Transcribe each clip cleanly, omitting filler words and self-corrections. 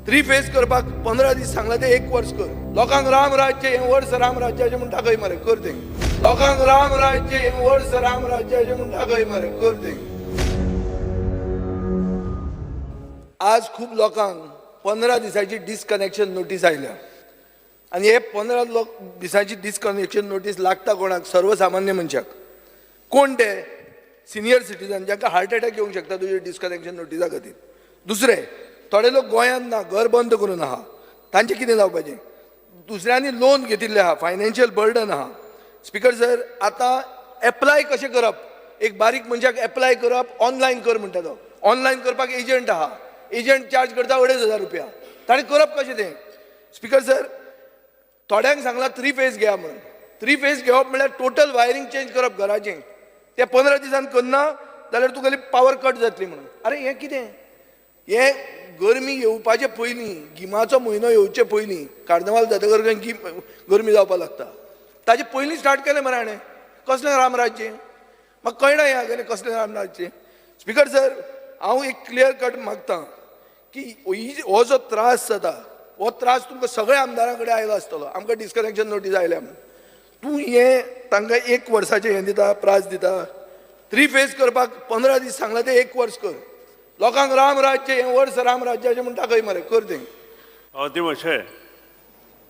Three phase करपाक 15 दीस सांगला ते 1 वर्स कर. लोकांक राम राज्य हे वर्स राम राज्याचे म्हूण दाखय मरे कर ते. लोकांक राम राज्य हे वर्स राम राज्याचे म्हूण दाखय मरे कर ते. आज खूप लोकांक 15 दिसाची डिस्कनेक्शन नोटीस आयल्या आणि हे 15 दिसाची डिस्कनेक्शन नोटीस लागता कोणाक? सर्वसामान्य मनशाक. कोण ते? सिनियर सिटीजन ज्यांका हार्ट अटॅक येवंक शकता तुझे डिस्कनेक्शन नोटिसा खातीर. दुसरे थोडे लोक गोंयांत ना, घर बंद करून आहा, तांचे कितें जावपाचें? दुसऱ्यांनी लोन घेतिल्ले आहा, फायनान्शियल बर्डन आहा. स्पीकर सर, आतां एप्लाय कशें करप? एक बारीक मनशाक एप्लाय करप ऑनलायन कर म्हणटा तो. ऑनलायन करपाक एजंट आहा, एजंट चार्ज करता 2,500 रुपया. ताणें करप कशें तें? स्पीकर सर, थोड्यांक सांगलां 3 फेज घेया म्हणून. 3 फेज घेवप म्हणल्यार टोटल वायरींग चेंज करप घराचें. ते 15 दिसान करना जाल्यार तुगेली पावर कट जातली म्हणून. अरे हें कितें? हे गरमी येवपाचे पयलीं, गिमाचो म्हयनो येवचे पयलीं, कार्नवाल जातकर गरमी जावपाक लागता. ताजे पयलीं स्टार्ट केलें मरे हाणें. कसलें रामराज्य? म्हाका कळना हें हागेलें कसलें रामराज्य. स्पीकर सर, हांव एक क्लियर कट मागतां की हो जो त्रास जाता, हो त्रास तुमकां सगळ्या आमदारां कडेन आयलो आसतलो. आमकां डिस्कनेक्शन नोटीस आयल्या म्हणून. तूं हें तांकां 1 वर्साचें हें दिता, प्रास दिता. 3 फेज करपाक 15 दीस सांगला ते 1 वर्स कर. लोकांक राम राज्य हे वर्स राम राज्याचे म्हूण दाखय मरे कर तें. हांव अशें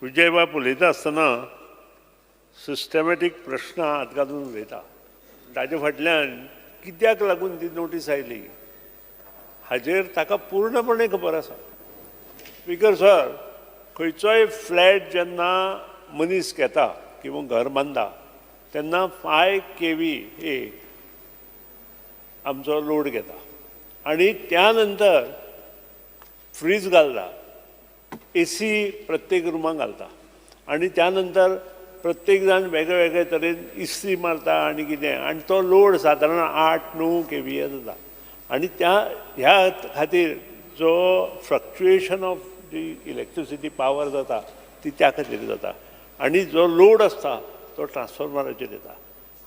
विजय बाब उलयता आसतना सिस्टमॅटीक प्रश्न हात घालून उलयता. ताजे फाटल्यान कित्याक लागून ती नोटीस आयली हाजेर ताका पूर्णपणे खबर आसा. स्पीकर सर, खंयचोय फ्लॅट जेन्ना मनीस घेता किंवा घर बांदता तेन्ना 5 kVA आमचो लोड घेता आणि त्यानंतर फ्रीज घालता, AC प्रत्येक रुमान घालता आणि त्यानंतर प्रत्येक जाण वेगळे वेगळे तरेन इस्त्री मारता आणि कितें, आणि तो लोड सादारण 8-9 kVA जाता. आणि ह्या खातीर जो फ्लक्च्युएशन ऑफ जी इलेक्ट्रिसिटी पावर जाता ती त्या खातीर जाता आणि जो लोड आसता तो ट्रान्सफॉर्मराचेर येता.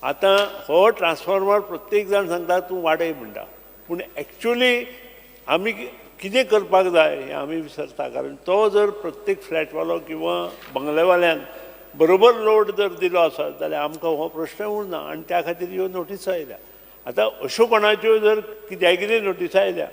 आतां हो ट्रान्सफॉर्मर प्रत्येक जाण सांगता तूं वाडय म्हणटा, पूण एक्चुअली आमी कितें करपाक जाय हें आमी विसरता. कारण तो जर प्रत्येक फ्लॅटवालो किंवा बंगलेवाल्यान बरोबर लोड जर दिलो आसत जाल्यार आमकां हो प्रश्न उरना आणि त्या खातीर ह्यो नोटीस आयल्या. आतां अश्यो कोणाच्यो जर कित्याय कितें नोटीस आयल्या